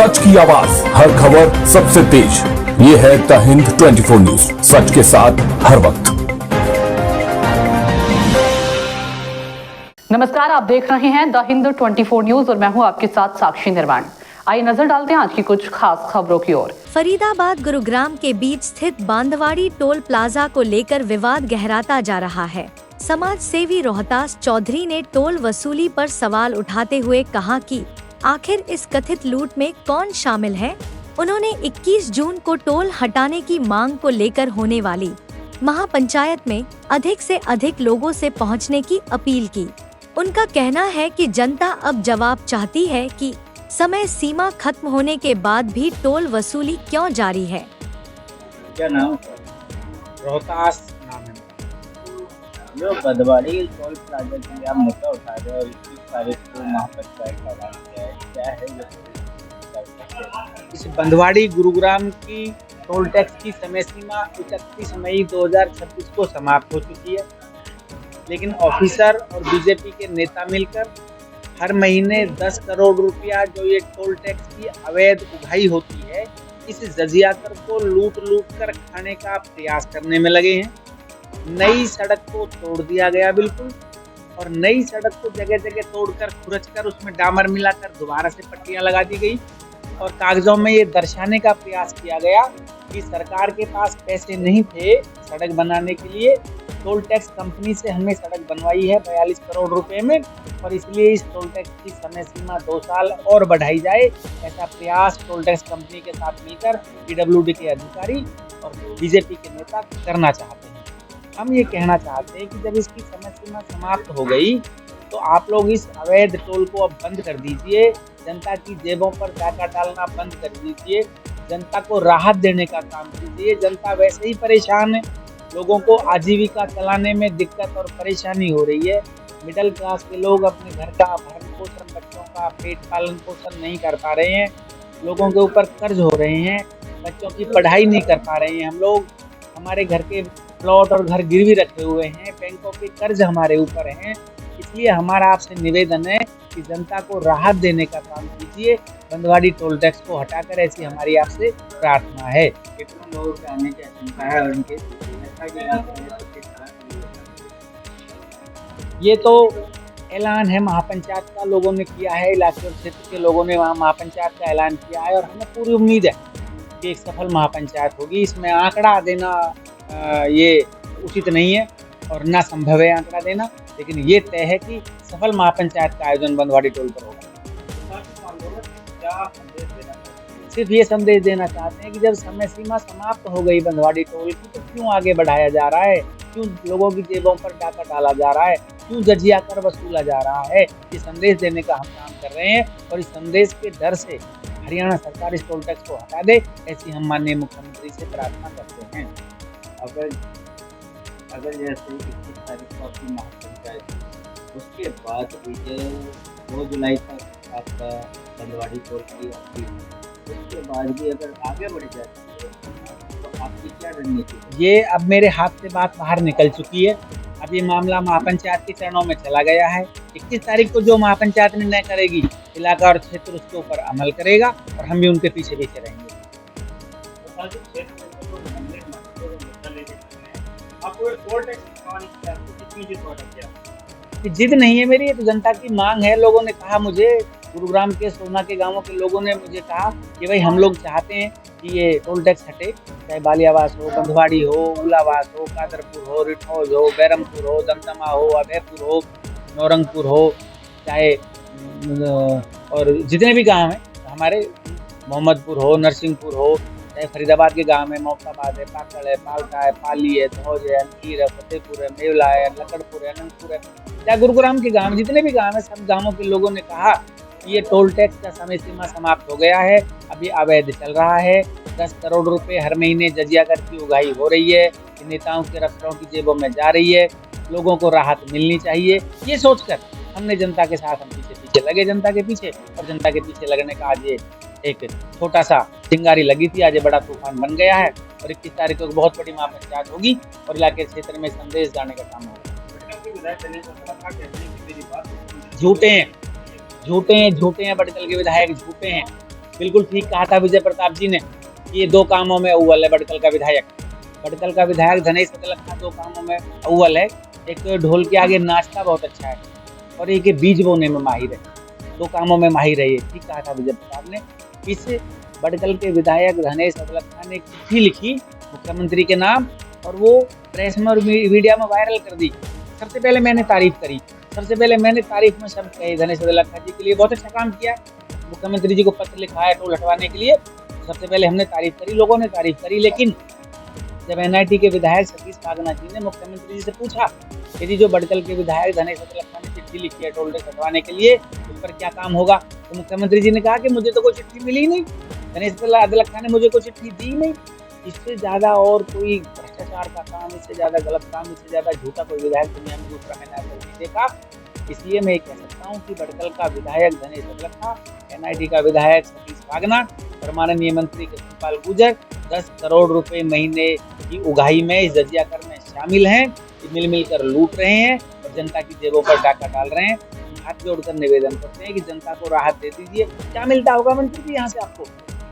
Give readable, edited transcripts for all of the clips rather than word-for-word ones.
सच की आवाज, हर खबर सबसे तेज। ये है द हिंद 24 न्यूज, सच के साथ हर वक्त। नमस्कार, आप देख रहे हैं द हिंद 24 न्यूज और मैं हूं आपके साथ साक्षी निर्माण। आइए नजर डालते हैं आज की कुछ खास खबरों की ओर। फरीदाबाद गुरुग्राम के बीच स्थित बांदवाड़ी टोल प्लाजा को लेकर विवाद गहराता जा रहा है। समाज सेवी रोहतास चौधरी ने टोल वसूली पर सवाल उठाते हुए कहा कि आखिर इस कथित लूट में कौन शामिल है। उन्होंने 21 जून को टोल हटाने की मांग को लेकर होने वाली महापंचायत में अधिक से अधिक लोगों से पहुंचने की अपील की। उनका कहना है कि जनता अब जवाब चाहती है कि समय सीमा खत्म होने के बाद भी टोल वसूली क्यों जारी है। क्या नाम है? रोहतास नाम है। जो बदवाड़ी टोल प्लाजा के लिए आप मुद्दा उठा रहे और 21 तारीख को महापंचायत का ऐलान किया है, क्या है ये? इस बंदवाड़ी गुरुग्राम की टोल टैक्स की समय सीमा 31 मई 2026 को समाप्त हो चुकी है, लेकिन ऑफिसर और बीजेपी के नेता मिलकर हर महीने 10 करोड़ रुपया जो ये टोल टैक्स की अवैध उगाही होती है, इस जजिया कर को लूट कर खाने का प्रयास करने में लगे हैं। नई सड़क को तोड़ दिया गया बिल्कुल, और नई सड़क को जगह जगह तोड़कर खुरच कर उसमें डामर मिलाकर दोबारा से पट्टियां लगा दी गई और कागजों में ये दर्शाने का प्रयास किया गया कि सरकार के पास पैसे नहीं थे सड़क बनाने के लिए। टोल टैक्स कंपनी से हमने सड़क बनवाई है 42 करोड़ रुपए में, और इसलिए इस टोल टैक्स की समय सीमा 2 साल और बढ़ाई जाए, ऐसा प्रयास टोल टैक्स कंपनी के साथ मिलकर पीडब्ल्यूडी के अधिकारी और बीजेपी के नेता करना चाहते हैं। हम ये कहना चाहते हैं कि जब इसकी समय सीमा समाप्त हो गई तो आप लोग इस अवैध टोल को अब बंद कर दीजिए, जनता की जेबों पर डाका डालना बंद कर दीजिए, जनता को राहत देने का काम कीजिए। जनता वैसे ही परेशान है, लोगों को आजीविका चलाने में दिक्कत और परेशानी हो रही है। मिडिल क्लास के लोग अपने घर का भरण पोषण, बच्चों का पेट पालन पोषण नहीं कर पा रहे हैं, लोगों के ऊपर कर्ज हो रहे हैं, बच्चों की पढ़ाई नहीं कर पा रहे हैं। हम लोग, हमारे घर के प्लॉट और घर गिरवी रखे हुए हैं, बैंकों के कर्ज हमारे ऊपर हैं। इसलिए हमारा आपसे निवेदन है कि जनता को राहत देने का काम कीजिए, बंदवाड़ी टोल टैक्स को हटाकर, ऐसी हमारी आपसे प्रार्थना है। कितने लोगों के आने की आशंका है और इनके ये तो ऐलान है महापंचायत का, लोगों ने किया है, इलाके और क्षेत्र के लोगों ने वहाँ महापंचायत का ऐलान किया है और हमें पूरी उम्मीद है कि एक सफल महापंचायत होगी। इसमें आंकड़ा देना ये उचित नहीं है और ना संभव है आंकड़ा देना, लेकिन ये तय है कि सफल महापंचायत का आयोजन बंदवाड़ी टोल पर होगा। सिर्फ ये संदेश देना चाहते हैं कि जब समय सीमा समाप्त हो गई बंदवाड़ी टोल की, तो क्यों आगे बढ़ाया जा रहा है, क्यों लोगों की जेबों पर डाका डाला जा रहा है, क्यों जजिया कर वसूला जा रहा है। ये संदेश देने का हम काम कर रहे हैं और इस संदेश के डर से हरियाणा सरकार इस टोल टैक्स को हटा दे, ऐसी हम माननीय मुख्यमंत्री से प्रार्थना करते हैं। अगर जैसे 21 तारीख को आपकी महापंचायत, उसके बाद भी 2 जुलाई तक आपका बंदवाड़ी टोल की अपील, उसके बाद भी अगर आगे बढ़ जाती है तो आपकी क्या रणनीति है? ये अब मेरे हाथ से बात बाहर निकल चुकी है। अब ये मामला महापंचायत के चरणों में चला गया है। 21 तारीख को जो महापंचायत निर्णय करेगी, इलाका और क्षेत्र उसके ऊपर अमल करेगा और हम भी उनके पीछे रहेंगे। जिद नहीं है मेरी, ये तो जनता की मांग है। लोगों ने कहा मुझे, गुरुग्राम के सोना के गांवों के लोगों ने मुझे कहा कि भाई हम लोग चाहते हैं कि ये टोल टैक्स हटे, चाहे बालियावास हो, बंदवाड़ी हो, उलावास हो, कादरपुर हो, रिठौज हो, बैरमपुर हो, दमदमा हो, अभयपुर हो, नौरंगपुर हो, चाहे और जितने भी गांव हैं हमारे, मोहम्मदपुर हो, नरसिंहपुर हो, चाहे फरीदाबाद के गांव में मोहताबाद है, पाकड़ है, पालका है, पाली है, धौज है, अंकीर है, फतेहपुर है, मेवला है, लकड़पुर है, अनंतपुर है, चाहे गुरुग्राम के गांव, जितने भी गांव हैं, सब गांवों के लोगों ने कहा कि ये टोल टैक्स का समय सीमा समाप्त हो गया है, अभी अवैध चल रहा है। 10 करोड़ रुपए हर महीने जजिया कर की उगाही हो रही है, नेताओं के अफसरों की जेबों में जा रही है, लोगों को राहत मिलनी चाहिए। ये सोचकर हमने जनता के साथ, हम पीछे लगे जनता के पीछे, और जनता के पीछे लगने का आज ये एक छोटा सा चिंगारी लगी थी, आज ये बड़ा तूफान बन गया है और 21 तारीख को बहुत बड़ी महापंचायत होगी और इलाके क्षेत्र में संदेश जाने का काम होगा। झूठे हैं बड़कल के विधायक, झूठे हैं। बिल्कुल ठीक कहा था विजय प्रताप जी ने कि ये दो कामों में अव्वल है बड़कल का विधायक। बड़कल का विधायक धनेश अदलखा दो कामों में अव्वल है। एक तो ढोल के आगे नाचता बहुत अच्छा है और एक ये बीज बोने में माहिर है। दो कामों में माहिर है ये, ठीक कहा था विजय प्रताप ने। इस बड़कल के विधायक धनेश अदलखा ने चिट्ठी लिखी मुख्यमंत्री के नाम और वो प्रेस में और मीडिया में वायरल कर दी। सबसे पहले मैंने तारीफ करी, सबसे पहले मैंने तारीफ में शब्द कहे धनेश अदलखा जी के लिए, बहुत अच्छा काम किया। मुख्यमंत्री जी को पत्र लिखा है टोल हटवाने के लिए, सबसे पहले हमने तारीफ करी, लोगों ने तारीफ करी। लेकिन जब एनआईटी के विधायक सतीश पागना जी ने मुख्यमंत्री जी से पूछा यदि जो बड़कल के विधायक धनेश अदलखा ने चिट्ठी लिखी है टोल टैक्स हटवाने के लिए उस पर क्या काम होगा, तो मुख्यमंत्री जी ने कहा कि मुझे तो कोई चिट्ठी मिली नहीं, धनेश अदलखा ने मुझे कोई चिट्ठी दी नहीं। इससे ज्यादा और कोई भ्रष्टाचार का काम, इससे ज्यादा गलत काम, इससे ज्यादा झूठा कोई विधायक दुनिया में दूसरा मैंने आज तक नहीं देखा। इसलिए मैं कह सकता हूँ कि बड़कल का विधायक धनेश अदलखा, एनआईटी का विधायक सतीश पागना और माननीय मंत्री कृष्णपाल गुर्जर 10 करोड़ रुपए महीने की उगाही में इस जजिया कर में शामिल हैं, मिल मिलकर लूट रहे हैं और जनता की जेबों पर डाका डाल रहे हैं। हाथ जोड़कर निवेदन करते हैं कि जनता को राहत दे दीजिए। क्या मिलता होगा मंत्री जी यहाँ से आपको?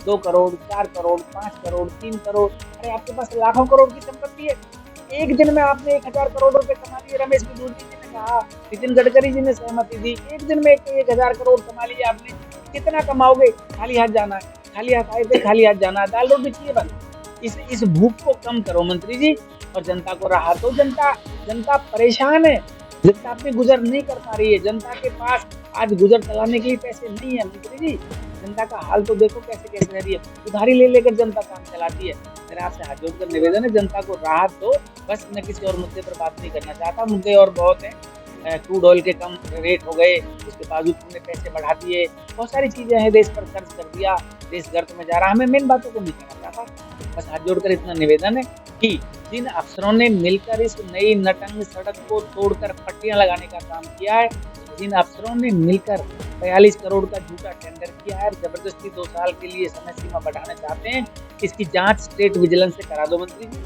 2 करोड़, 4 करोड़, 5 करोड़, 3 करोड़, अरे आपके पास लाखों करोड़ की संपत्ति है। एक दिन में आपने 1000 करोड़ रुपए कमा लिए। रमेश बिदूर जी ने कहा, नितिन गडकरी जी ने सहमति दी, एक दिन में 1000 करोड़ कमा लिए आपने। कितना कमाओगे? खाली हाथ जाना है, खाली हाथ आए थे, खाली हाथ जाना है। दाल रोटी चाहिए बस। इस भूख को कम करो मंत्री जी और जनता को राहत दो। जनता परेशान है, जनता अपनी गुजर नहीं कर पा रही है, जनता के पास आज गुजर चलाने के लिए पैसे नहीं है मंत्री जी। जनता का हाल तो देखो कैसे कैसे रह रही है, उधारी ले लेकर जनता काम चलाती है। मेरा आपसे हाथ जोड़कर निवेदन है, जनता को राहत दो बस। मैं किसी और मुद्दे पर बात नहीं करना चाहता, मुद्दे और बहुत हैं। क्रूड ऑयल के कम रेट हो गए, उसके बावजूद तुमने पैसे बढ़ा दिए, बहुत सारी चीजें हैं, देश पर खर्च कर दिया, देश गर्त में जा रहा है। मैं मेन बातों को नहीं कहना चाहता, बस हाथ जोड़कर इतना निवेदन है कि जिन अफसरों ने मिलकर इस नई नटंग सड़क को तोड़कर पट्टियां लगाने का काम किया है, जिन अफसरों ने मिलकर 42 करोड़ का झूठा टेंडर किया है, जबरदस्ती 2 साल के लिए समय सीमा बढ़ाना चाहते हैं, इसकी जांच स्टेट विजिलेंस से करा दो मंत्री जी।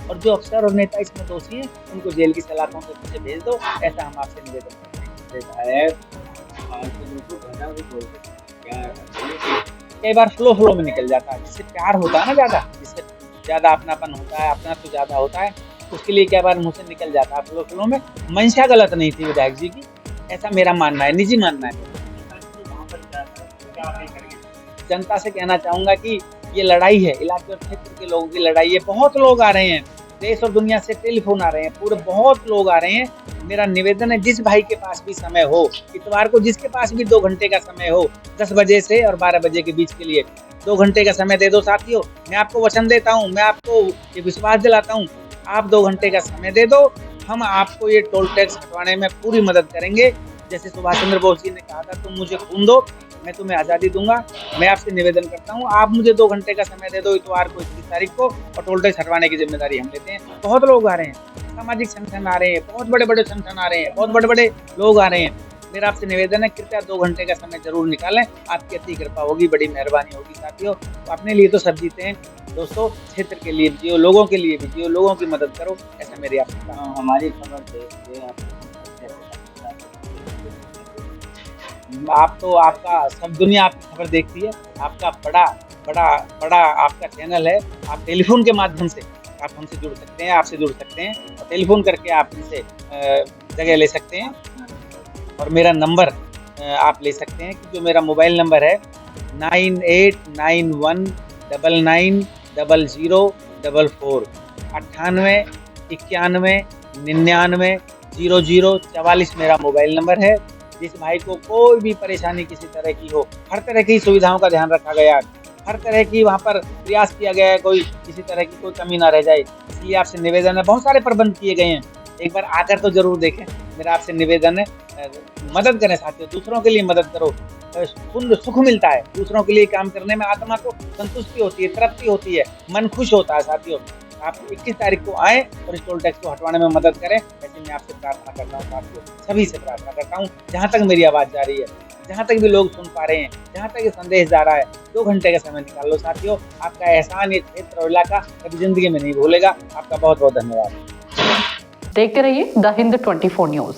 और जो अफसर और नेता इसमें दोषी हैं उनको जेल की सलाखों के पीछे भेज दो, ऐसा हम आपसे निवेदन करते हैं। कई बार फ्लो में निकल जाता है, जिससे प्यार होता है ना ज्यादा, जिससे ज्यादा अपनापन होता है, अपना तो ज्यादा होता है, उसके लिए कई बार मुंह से निकल जाता है फ्लो में। मंशा गलत नहीं थी विधायक जी की, ऐसा मेरा मानना है, निजी मानना है। जनता से कहना चाहूंगा कि ये लड़ाई है, इलाके और क्षेत्र के लोगों की लड़ाई है। बहुत लोग आ रहे हैं, देश और दुनिया से टेलीफोन आ रहे हैं, पूरे बहुत लोग आ रहे हैं। मेरा निवेदन है, जिस भाई के पास भी समय हो, इतवार को जिसके पास भी 2 घंटे का समय हो, 10 बजे से और 12 बजे के बीच के लिए 2 घंटे का समय दे दो साथियों। मैं आपको वचन देता हूँ, मैं आपको ये विश्वास दिलाता हूँ, आप 2 घंटे का समय दे दो, हम आपको ये टोल टैक्स हटवाने में पूरी मदद करेंगे। जैसे सुभाष चंद्र बोस जी ने कहा था, तुम मुझे खून दो, मैं तुम्हें आज़ादी दूंगा। मैं आपसे निवेदन करता हूँ, आप मुझे 2 घंटे का समय दे दो इतवार को 21 तारीख को, और टोल टैक्स हटवाने की जिम्मेदारी हम लेते हैं। बहुत लोग आ रहे हैं, सामाजिक संगठन आ रहे हैं, बहुत बड़े बड़े संगठन आ रहे हैं, बहुत बड़े बड़े लोग आ रहे हैं। मेरा आपसे निवेदन है, कृपया 2 घंटे का समय जरूर निकालें, आपकी अति कृपा होगी, बड़ी मेहरबानी होगी साथियों। तो अपने लिए तो सब जीते हैं दोस्तों, क्षेत्र के लिए जियो, लोगों के लिए भी जियो, लोगों की मदद करो, ऐसा मेरी आपसे। हमारी खबर आप तो, आपका सब दुनिया आपकी खबर देखती है, आपका बड़ा आपका चैनल है। आप टेलीफोन के माध्यम से आप हमसे जुड़ सकते हैं, आपसे जुड़ सकते हैं, और टेलीफोन करके आप इनसे जगह ले सकते हैं। और मेरा नंबर आप ले सकते हैं, कि जो मेरा मोबाइल नंबर है 9891990044 98 91 99 0044 मेरा मोबाइल नंबर है। जिस भाई को कोई भी परेशानी किसी तरह की हो, हर तरह की सुविधाओं का ध्यान रखा गया है, हर तरह की वहाँ पर प्रयास किया गया है, कोई किसी तरह की कोई कमी ना रह जाए। इसलिए आपसे निवेदन है, बहुत सारे प्रबंध किए गए हैं, एक बार आकर तो जरूर देखें। मेरा आपसे निवेदन है, मदद करें साथियों, दूसरों के लिए मदद करो, सुख मिलता है। दूसरों के लिए काम करने में आत्मा को संतुष्टि होती है, तृप्ति होती है, मन खुश होता है साथियों। आप 21 तारीख को आए और इस टोल टैक्स को हटवाने में मदद करें, ऐसे मैं आपसे प्रार्थना करता हूँ साथियों, सभी से प्रार्थना करता हूँ। जहाँ तक मेरी आवाज़ जा रही है, जहाँ तक भी लोग सुन पा रहे हैं, जहाँ तक ये संदेश जा रहा है, 2 घंटे का समय निकाल लो साथियों। आपका एहसान ये क्षेत्र और इलाका कभी जिंदगी में नहीं भूलेगा। आपका बहुत बहुत धन्यवाद। देखते रहिए द हिंद 24 न्यूज।